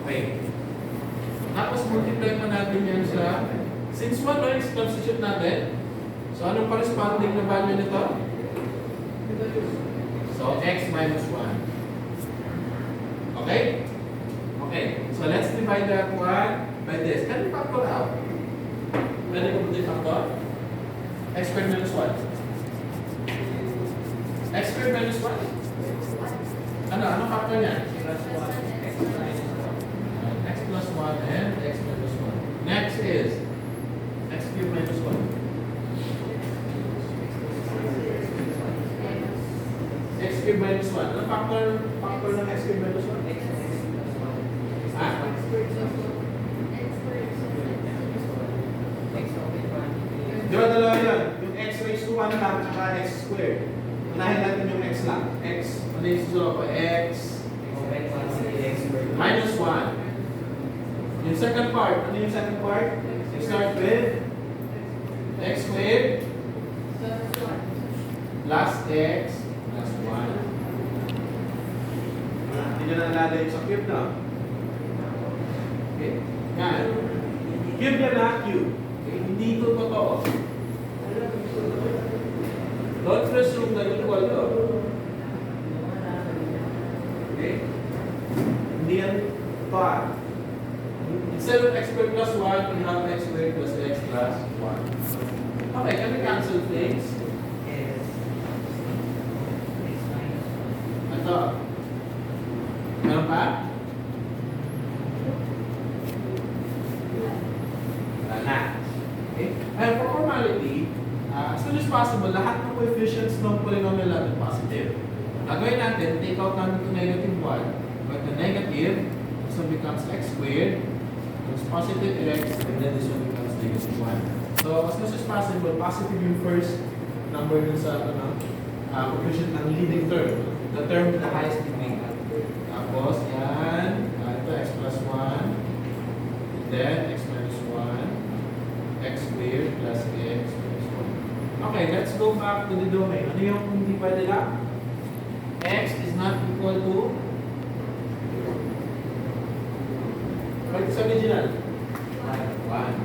Okay. Tapos multiply pa natin yan sa, since 1 no, substitute natin. So anong corresponding na value nito? So x minus 1. Okay? Okay. So let's divide that one by this. Can you factor out? Pwede ko ba factor? X squared minus 1. X squared minus 1? Ano factor niya? X plus 1 and x minus 1. Next is x cubed minus 1. X cubed minus 1. Ano factor ng x cubed minus 1? Ha? Di ba dalawa yun? Yung x raised to 1 lang at x squared. Unahin natin yung x lang. X. Ano yung susunod ko? X minus 1. Yung second part. Ano yung second part? Start with x squared plus x plus 1. Hindi nyo na nalalagay sa cube na. Okay. Yan. Cube niya na cube. Okay. Hindi ito totoo. Don't presume na equal to. Okay? Hindi yan ito. Instead of x squared plus 1, we have x squared plus x plus 1. Okay, can we cancel things? Ito. Meron pa? Wala na. Okay? And for formality, as soon as possible, lahat ng coefficients ng polynomial natin positive. Gagawin natin, take out natin ito negative 1, but the negative, this one becomes x squared, it's positive x, and then this one becomes negative 1. So, as much as possible, positive yung first number dun sa coefficient ng leading term, the term with the highest degree. Tapos, yan, ito x plus 1, then x minus 1, x squared plus x minus 1. Okay, let's go back to the domain. Ano yung hindi pwede lang? X is not equal to what is original? 1.